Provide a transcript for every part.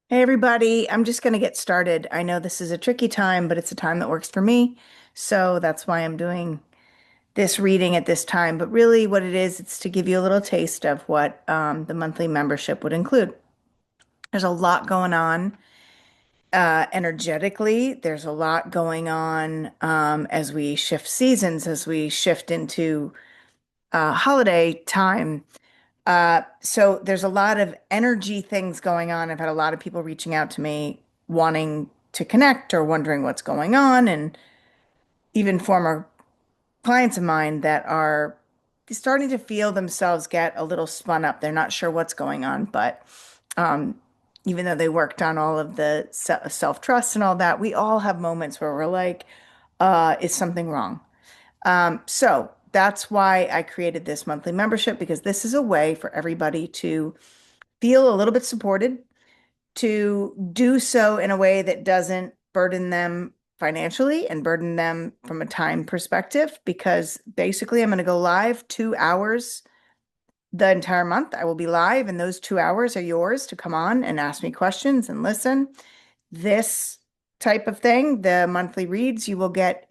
Hey everybody, I'm just going to get started. I know this is a tricky time, but it's a time that works for me. So that's why I'm doing this reading at this time. But really, what it is, it's to give you a little taste of what the monthly membership would include. There's a lot going on energetically. There's a lot going on as we shift seasons, as we shift into holiday time. So there's a lot of energy things going on. I've had a lot of people reaching out to me wanting to connect or wondering what's going on, and even former clients of mine that are starting to feel themselves get a little spun up. They're not sure what's going on, but um, even though they worked on all of the self-trust and all that, we all have moments where we're like, is something wrong? So that's why I created this monthly membership because this is a way for everybody to feel a little bit supported, to do so in a way that doesn't burden them financially and burden them from a time perspective. Because basically, I'm going to go live 2 hours the entire month. I will be live, and those 2 hours are yours to come on and ask me questions and listen. This type of thing, the monthly reads, you will get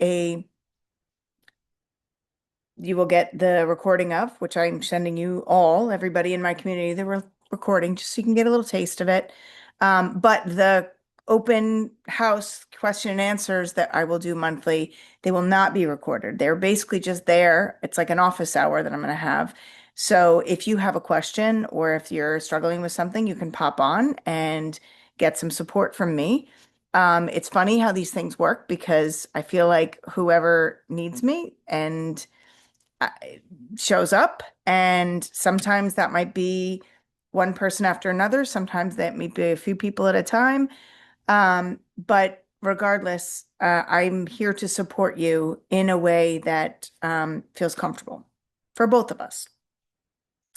the recording of, which I'm sending you all, everybody in my community, the recording, just so you can get a little taste of it. But the open house question and answers that I will do monthly, they will not be recorded. They're basically just there. It's like an office hour that I'm going to have. So if you have a question or if you're struggling with something, you can pop on and get some support from me. It's funny how these things work because I feel like whoever needs me and uh, shows up, and sometimes that might be one person after another. Sometimes that may be a few people at a time. But regardless, I'm here to support you in a way that feels comfortable for both of us.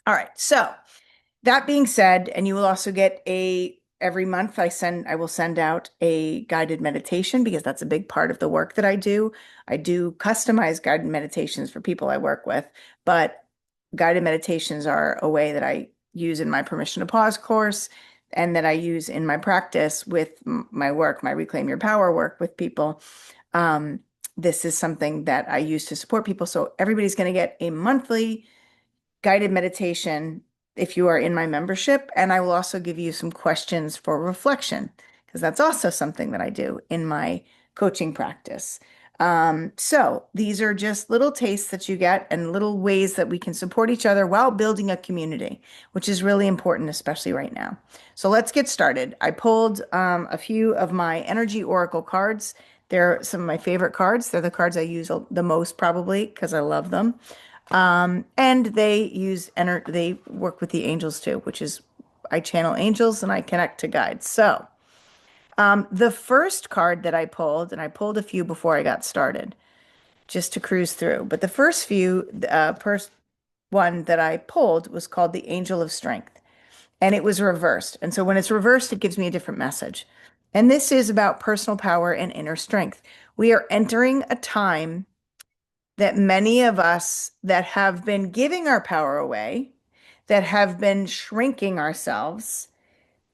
All right. So that being said, and you will also get every month I will send out a guided meditation because that's a big part of the work that I do. I do customize guided meditations for people I work with, but guided meditations are a way that I use in my permission to pause course and that I use in my practice with my work, my Reclaim Your Power work with people. Um, this is something that I use to support people. So everybody's going to get a monthly guided meditation if you are in my membership. And I will also give you some questions for reflection because that's also something that I do in my coaching practice. So these are just little tastes that you get and little ways that we can support each other while building a community, which is really important, especially right now. So let's get started. I pulled a few of my energy oracle cards. They're some of my favorite cards. They're the cards I use the most probably because I love them. And they work with the angels too, which is I channel angels and I connect to guides. So, the first card that I pulled, and I pulled a few before I got started, just to cruise through, but the first one that I pulled was called the Angel of Strength, and it was reversed. And so when it's reversed, it gives me a different message. And this is about personal power and inner strength. We are entering a time that many of us that have been giving our power away, that have been shrinking ourselves,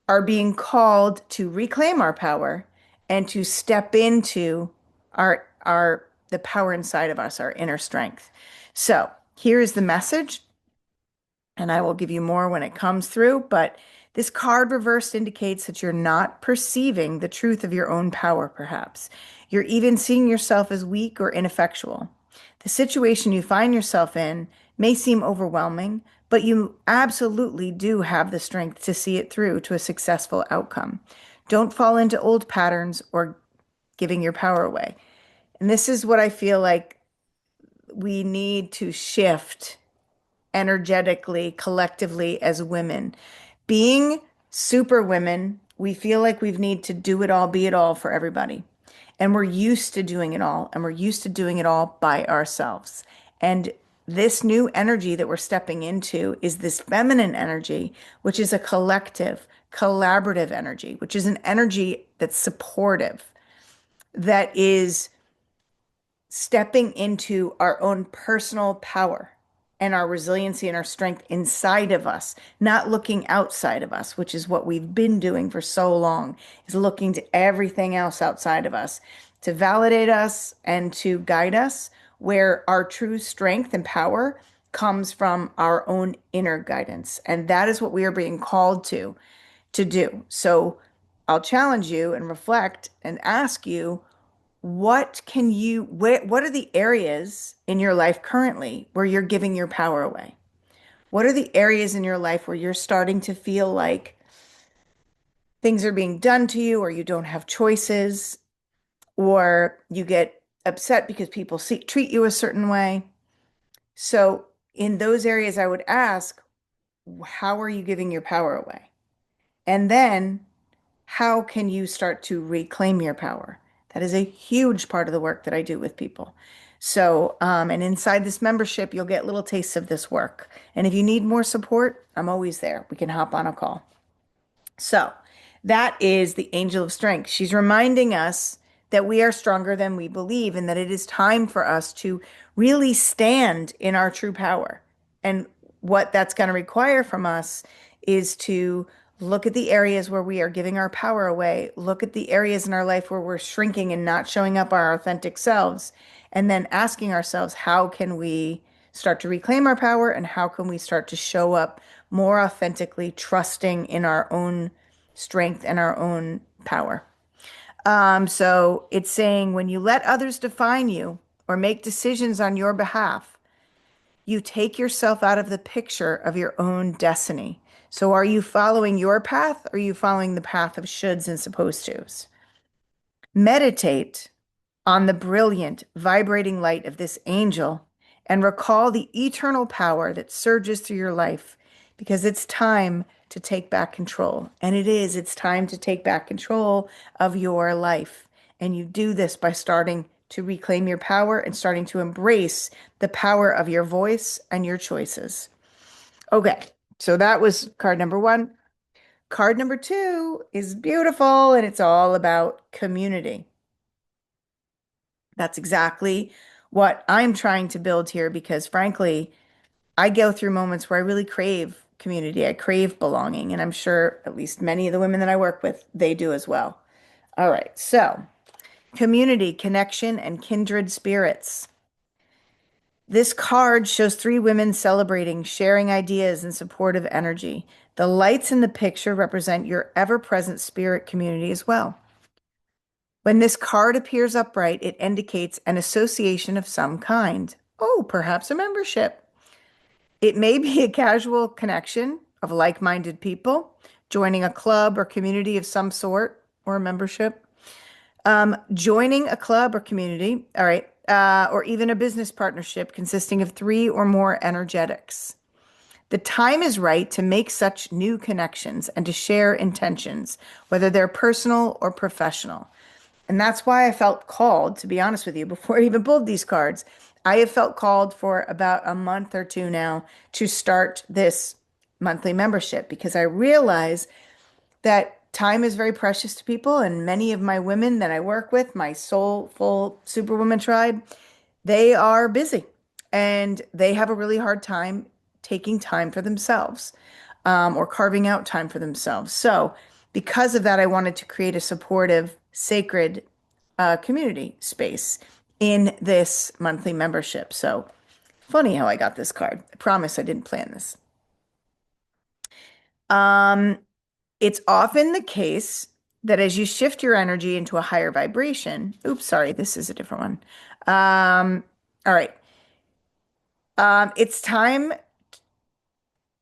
are being called to reclaim our power and to step into our the power inside of us, our inner strength. So here is the message, and I will give you more when it comes through, but this card reversed indicates that you're not perceiving the truth of your own power, perhaps. You're even seeing yourself as weak or ineffectual. The situation you find yourself in may seem overwhelming, but you absolutely do have the strength to see it through to a successful outcome. Don't fall into old patterns or giving your power away. And this is what I feel like we need to shift energetically, collectively as women. Being super women, we feel like we need to do it all, be it all for everybody. And we're used to doing it all, and we're used to doing it all by ourselves. And this new energy that we're stepping into is this feminine energy, which is a collective, collaborative energy, which is an energy that's supportive, that is stepping into our own personal power. and our resiliency and our strength inside of us, not looking outside of us, which is what we've been doing for so long, is looking to everything else outside of us to validate us and to guide us, where our true strength and power comes from our own inner guidance. And that is what we are being called to do. So I'll challenge you and reflect and ask you, what are the areas in your life currently where you're giving your power away? What are the areas in your life where you're starting to feel like things are being done to you, or you don't have choices, or you get upset because people treat you a certain way? So, in those areas, I would ask, how are you giving your power away? And then, how can you start to reclaim your power? That is a huge part of the work that I do with people. So, and inside this membership, you'll get little tastes of this work. And if you need more support, I'm always there. We can hop on a call. So that is the angel of strength. She's reminding us that we are stronger than we believe and that it is time for us to really stand in our true power. And what that's going to require from us is to look at the areas where we are giving our power away, look at the areas in our life where we're shrinking and not showing up our authentic selves, and then asking ourselves, how can we start to reclaim our power and how can we start to show up more authentically, trusting in our own strength and our own power. So it's saying when you let others define you or make decisions on your behalf, you take yourself out of the picture of your own destiny. So are you following your path or are you following the path of shoulds and supposed tos? Meditate on the brilliant, vibrating light of this angel and recall the eternal power that surges through your life because it's time to take back control. And it's time to take back control of your life. And you do this by starting to reclaim your power and starting to embrace the power of your voice and your choices. Okay, so that was card number one. Card number two is beautiful and it's all about community. That's exactly what I'm trying to build here because, frankly, I go through moments where I really crave community. I crave belonging, and I'm sure at least many of the women that I work with, they do as well. All right, so community, connection, and kindred spirits. This card shows three women celebrating, sharing ideas, and supportive energy. The lights in the picture represent your ever-present spirit community as well. When this card appears upright, it indicates an association of some kind. Oh, perhaps a membership. It may be a casual connection of like-minded people, joining a club or community of some sort, or a membership. Joining a club or community, all right, or even a business partnership consisting of three or more energetics. The time is right to make such new connections and to share intentions, whether they're personal or professional. And that's why I felt called, to be honest with you, before I even pulled these cards. I have felt called for about a month or two now to start this monthly membership because I realize that time is very precious to people. And many of my women that I work with, my soulful superwoman tribe, they are busy and they have a really hard time taking time for themselves or carving out time for themselves. So, because of that, I wanted to create a supportive, sacred community space in this monthly membership. So, funny how I got this card. I promise I didn't plan this. Um, it's often the case that as you shift your energy into a higher vibration, oops, sorry, this is a different one. All right. It's time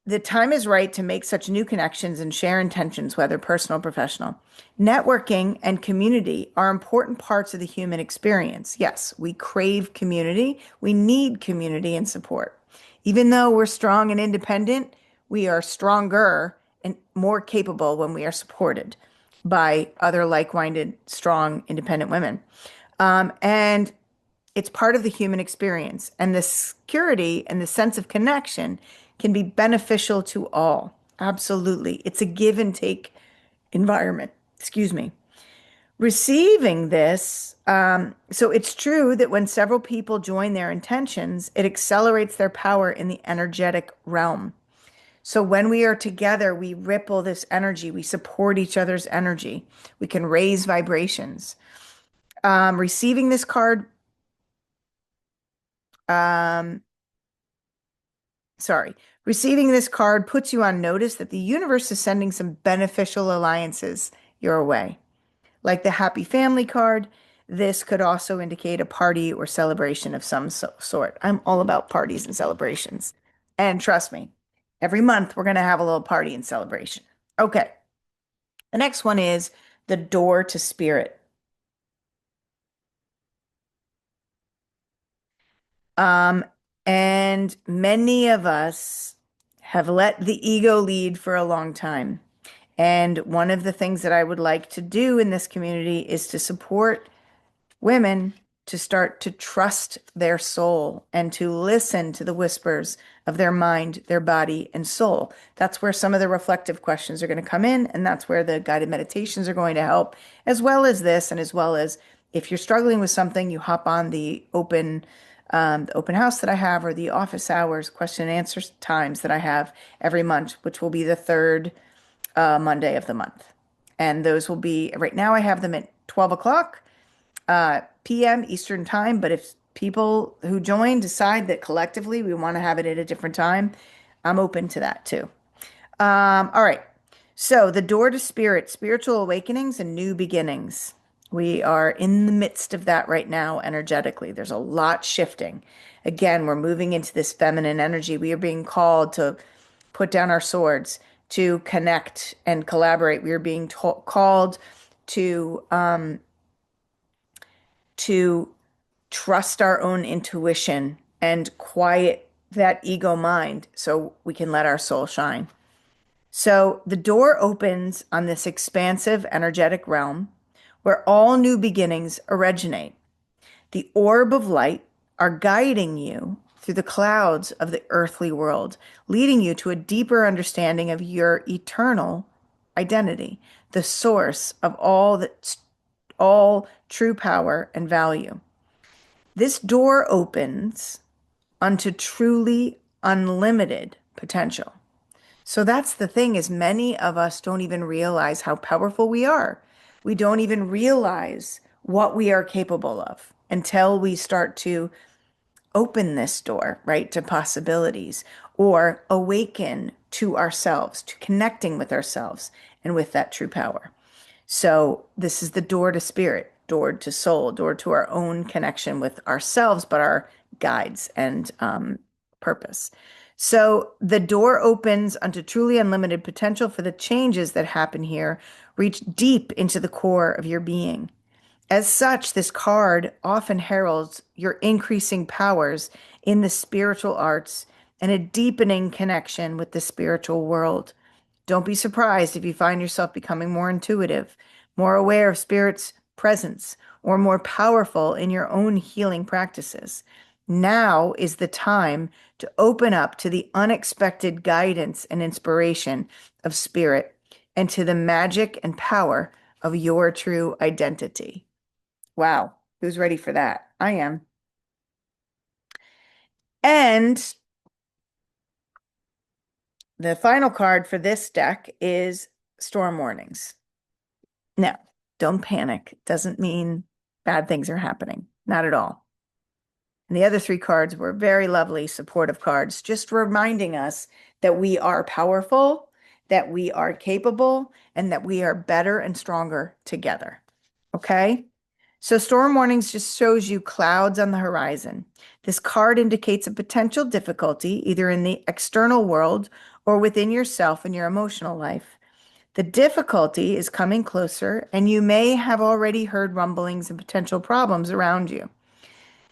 The time is right to make such new connections and share intentions, whether personal or professional. Networking and community are important parts of the human experience. Yes, we crave community. We need community and support. Even though we're strong and independent, we are stronger and more capable when we are supported by other like-minded, strong, independent women. And it's part of the human experience. And the security and the sense of connection can be beneficial to all. Absolutely. It's a give and take environment. Excuse me. Receiving this, so it's true that when several people join their intentions, it accelerates their power in the energetic realm. So when we are together, we ripple this energy, we support each other's energy, we can raise vibrations. Receiving this card, um, sorry, receiving this card puts you on notice that the universe is sending some beneficial alliances your way. Like the happy family card, this could also indicate a party or celebration of some sort. I'm all about parties and celebrations. And trust me, every month we're going to have a little party and celebration. Okay. The next one is the door to spirit. Um, and many of us have let the ego lead for a long time. And one of the things that I would like to do in this community is to support women to start to trust their soul and to listen to the whispers of their mind, their body, and soul. That's where some of the reflective questions are going to come in, and that's where the guided meditations are going to help, as well as this, and as well as if you're struggling with something, you hop on the open house that I have, or the office hours question and answer times that I have every month, which will be the third Monday of the month. And those will be, right now I have them at 12 o'clock p.m. Eastern time. But if people who join decide that collectively we want to have it at a different time, I'm open to that too. All right. So the door to spirit, spiritual awakenings and new beginnings. We are in the midst of that right now energetically. There's a lot shifting. Again, we're moving into this feminine energy. We are being called to put down our swords, to connect and collaborate. We are being called to to trust our own intuition and quiet that ego mind so we can let our soul shine. So the door opens on this expansive energetic realm where all new beginnings originate. The orb of light are guiding you through the clouds of the earthly world, leading you to a deeper understanding of your eternal identity, the source of all true power and value. This door opens unto truly unlimited potential. So that's the thing, is many of us don't even realize how powerful we are. We don't even realize what we are capable of until we start to open this door, right, to possibilities, or awaken to ourselves, to connecting with ourselves and with that true power. So this is the door to spirit, door to soul, door to our own connection with ourselves, but our guides and purpose. So the door opens unto truly unlimited potential, for the changes that happen here reach deep into the core of your being. As such, this card often heralds your increasing powers in the spiritual arts and a deepening connection with the spiritual world. Don't be surprised if you find yourself becoming more intuitive, more aware of spirit's presence, or more powerful in your own healing practices. Now is the time to open up to the unexpected guidance and inspiration of spirit and to the magic and power of your true identity. Wow, who's ready for that? I am. And the final card for this deck is Storm Warnings. Now, don't panic. It doesn't mean bad things are happening. Not at all. And the other three cards were very lovely, supportive cards, just reminding us that we are powerful, that we are capable, and that we are better and stronger together. Okay? So storm warnings just shows you clouds on the horizon. This card indicates a potential difficulty either in the external world or within yourself and your emotional life. The difficulty is coming closer, and you may have already heard rumblings and potential problems around you.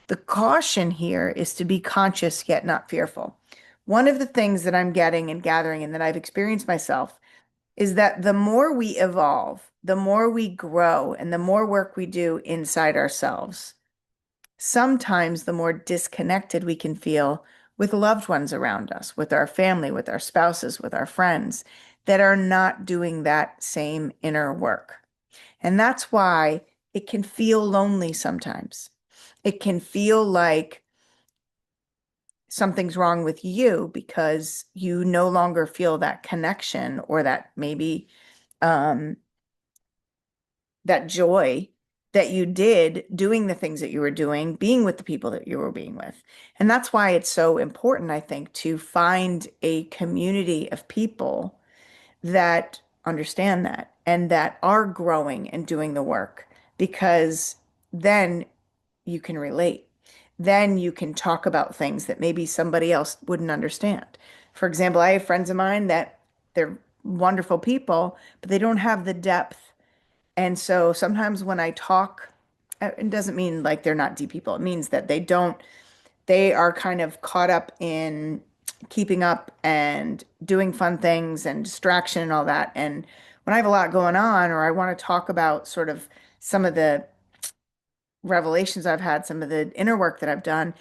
The caution here is to be conscious yet not fearful. One of the things that I'm getting and gathering and that I've experienced myself is that the more we evolve, the more we grow, and the more work we do inside ourselves, sometimes the more disconnected we can feel with loved ones around us, with our family, with our spouses, with our friends that are not doing that same inner work. And that's why it can feel lonely sometimes. It can feel like something's wrong with you because you no longer feel that connection or that maybe um, that joy that you did doing the things that you were doing, being with the people that you were being with. And that's why it's so important, I think, to find a community of people that understand that and that are growing and doing the work because then you can relate. Then you can talk about things that maybe somebody else wouldn't understand. For example, I have friends of mine that they're wonderful people, but they don't have the depth. And so sometimes when I talk, it doesn't mean like they're not deep people. It means that they are kind of caught up in keeping up and doing fun things and distraction and all that. And when I have a lot going on, or I want to talk about sort of some of the revelations I've had, some of the inner work that I've done,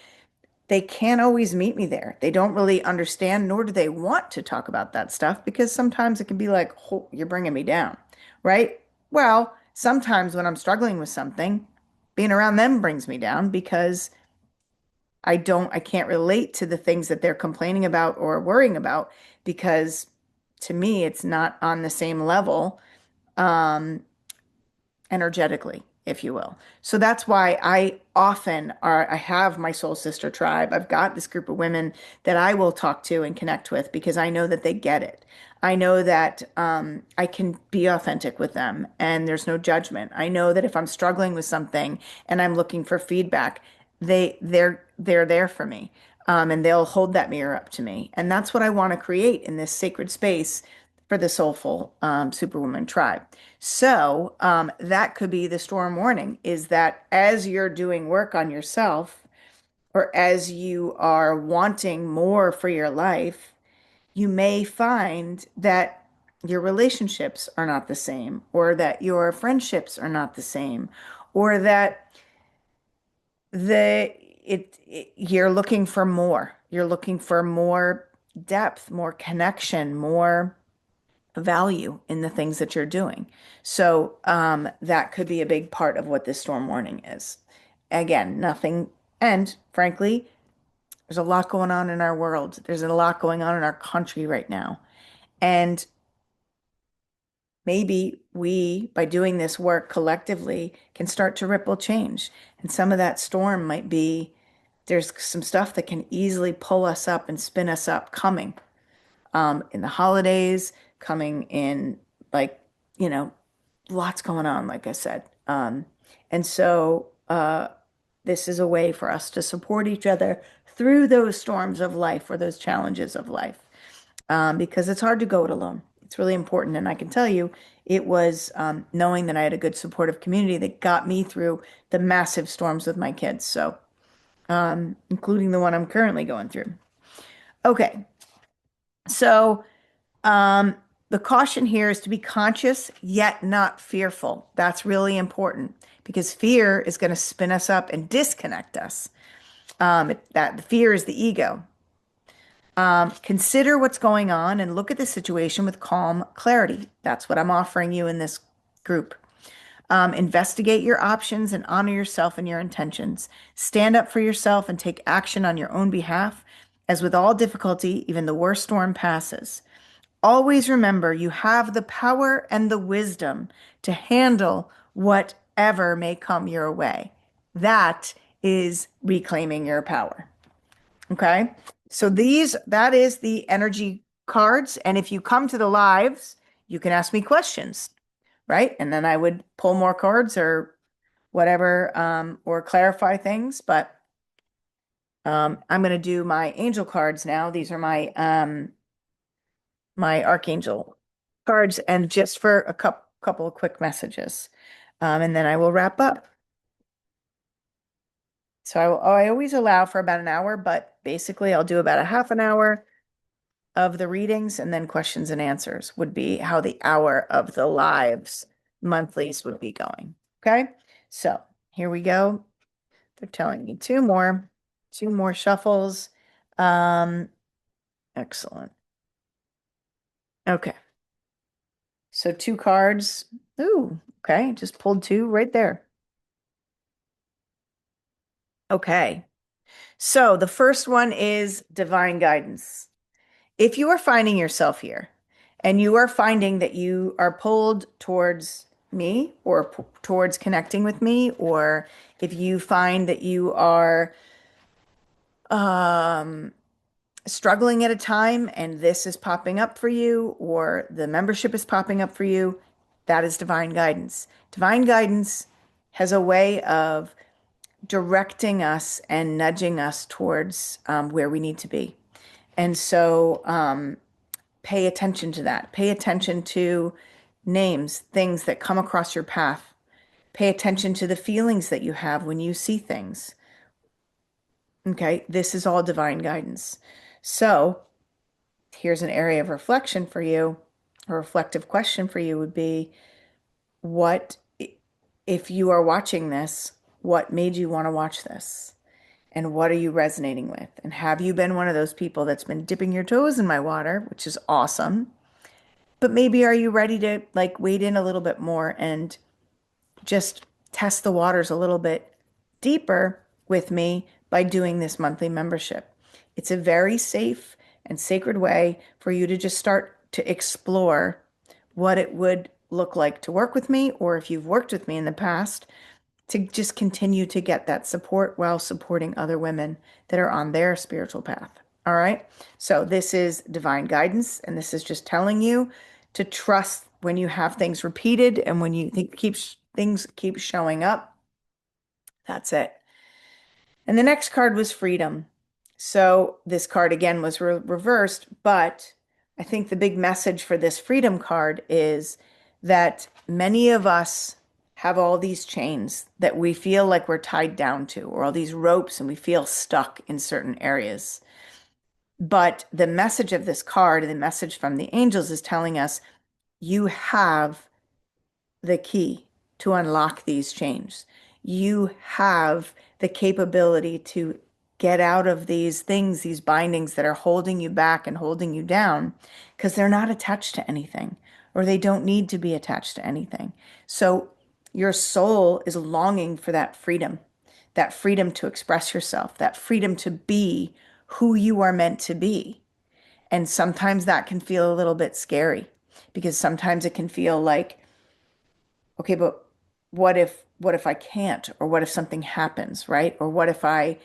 they can't always meet me there. They don't really understand, nor do they want to talk about that stuff because sometimes it can be like, oh, you're bringing me down, right? Well, sometimes when I'm struggling with something, being around them brings me down because I can't relate to the things that they're complaining about or worrying about because to me, it's not on the same level. Um, Energetically, if you will. So that's why I have my soul sister tribe. I've got this group of women that I will talk to and connect with because I know that they get it. I know that I can be authentic with them and there's no judgment. I know that if I'm struggling with something and I'm looking for feedback, they're there for me. And they'll hold that mirror up to me. And that's what I want to create in this sacred space for the soulful superwoman tribe. So that could be the storm warning is that as you're doing work on yourself, or as you are wanting more for your life, you may find that your relationships are not the same, or that your friendships are not the same, or that you're looking for more. You're looking for more depth, more connection, more value in the things that you're doing. So that could be a big part of what this storm warning is. Again, nothing, and frankly, there's a lot going on in our world. There's a lot going on in our country right now. And maybe we, by doing this work collectively, can start to ripple change. And some of that storm might be there's some stuff that can easily pull us up and spin us up coming in the holidays, coming in like, you know, lots going on, like I said. And so this is a way for us to support each other through those storms of life or those challenges of life because it's hard to go it alone. It's really important. And I can tell you, it was knowing that I had a good supportive community that got me through the massive storms with my kids. So, including the one I'm currently going through. Okay. So, Um, the caution here is to be conscious yet not fearful. That's really important because fear is going to spin us up and disconnect us. That the fear is the ego. Consider what's going on and look at the situation with calm clarity. That's what I'm offering you in this group. Investigate your options and honor yourself and your intentions. Stand up for yourself and take action on your own behalf. As with all difficulty, even the worst storm passes. Always remember you have the power and the wisdom to handle whatever may come your way. That is reclaiming your power. Okay. So that is the energy cards. And if you come to the lives, you can ask me questions, right? And then I would pull more cards or whatever, or clarify things. But I'm going to do my angel cards now. These are my archangel cards and just for a couple of quick messages. And then I will wrap up. So I always allow for about an hour, but basically I'll do about a half an hour of the readings and then questions and answers would be how the hour of the lives monthlies would be going. Okay. So here we go. They're telling me two more shuffles. Um, Excellent. Okay. So two cards Ooh, okay. Just pulled two right there. Okay. So the first one is divine guidance. If you are finding yourself here and you are finding that you are pulled towards me or towards connecting with me, or if you find that you are um, struggling at a time and this is popping up for you, or the membership is popping up for you, that is divine guidance. Divine guidance has a way of directing us and nudging us towards where we need to be. And so pay attention to that. Pay attention to names, things that come across your path. Pay attention to the feelings that you have when you see things. Okay, this is all divine guidance. So here's an area of reflection for you. A reflective question for you would be, what, if you are watching this, what made you want to watch this? And what are you resonating with? And have you been one of those people that's been dipping your toes in my water, which is awesome? But maybe are you ready to like wade in a little bit more and just test the waters a little bit deeper with me by doing this monthly membership? It's a very safe and sacred way for you to just start to explore what it would look like to work with me, or if you've worked with me in the past, to just continue to get that support while supporting other women that are on their spiritual path. All right. So this is divine guidance, and this is just telling you to trust when you have things repeated and when you think things keep showing up. That's it. And the next card was freedom. So this card again was reversed, but I think the big message for this freedom card is that many of us have all these chains that we feel like we're tied down to, or all these ropes, and we feel stuck in certain areas. But the message of this card, the message from the angels, is telling us you have the key to unlock these chains. You have the capability to get out of these things, these bindings that are holding you back and holding you down, because they're not attached to anything, or they don't need to be attached to anything. So your soul is longing for that freedom to express yourself, that freedom to be who you are meant to be. And sometimes that can feel a little bit scary, because sometimes it can feel like, okay, but what if I can't? Or what if something happens, right? Or what if I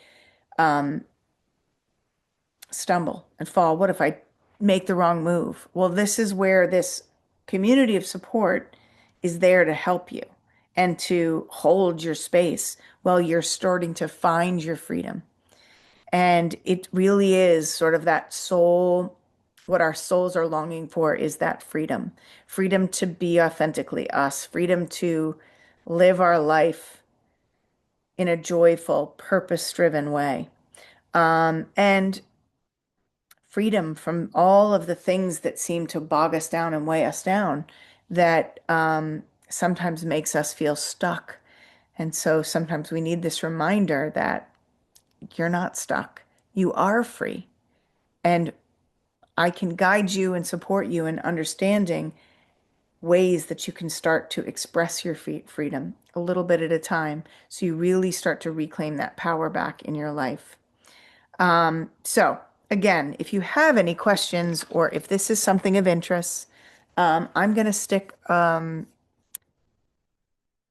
um, stumble and fall? What if I make the wrong move? Well, this is where this community of support is there to help you and to hold your space while you're starting to find your freedom. And it really is sort of that soul, what our souls are longing for is that freedom, freedom to be authentically us, freedom to live our life in a joyful, purpose-driven way. And freedom from all of the things that seem to bog us down and weigh us down that sometimes makes us feel stuck. And so sometimes we need this reminder that you're not stuck. You are free. And I can guide you and support you in understanding ways that you can start to express your freedom a little bit at a time, so you really start to reclaim that power back in your life. So again, if you have any questions or if this is something of interest, I'm going to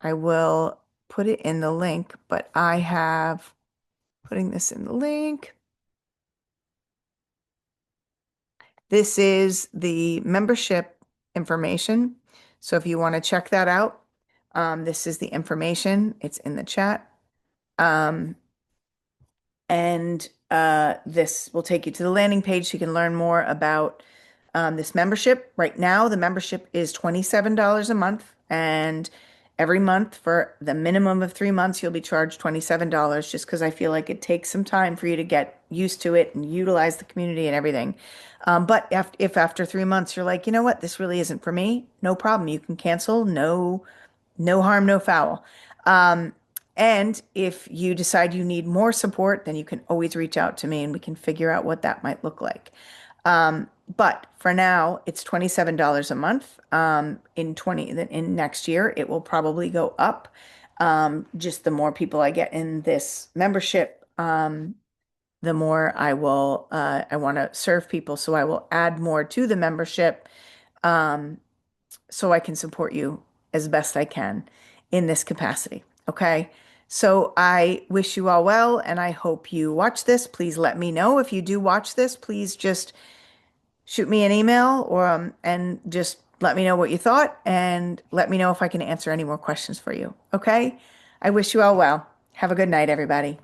I will put it in the link, but I have putting this in the link. This is the membership information. So if you want to check that out, this is the information. It's in the chat. Um, and this will take you to the landing page so you can learn more about this membership. Right now, the membership is $27 a month. And every month for the minimum of 3 months, you'll be charged $27 just because I feel like it takes some time for you to get used to it and utilize the community and everything. But if after 3 months you're like, you know what, this really isn't for me, no problem. You can cancel. No harm, no foul. And if you decide you need more support, then you can always reach out to me and we can figure out what that might look like. But for now, it's $27 a month. In next year, it will probably go up. Just the more people I get in this membership, the more I want to serve people. So I will add more to the membership, um, so I can support you as best I can in this capacity. Okay. So I wish you all well, and I hope you watch this. Please let me know if you do watch this. Please just shoot me an email or and just let me know what you thought, and let me know if I can answer any more questions for you. Okay? I wish you all well. Have a good night, everybody.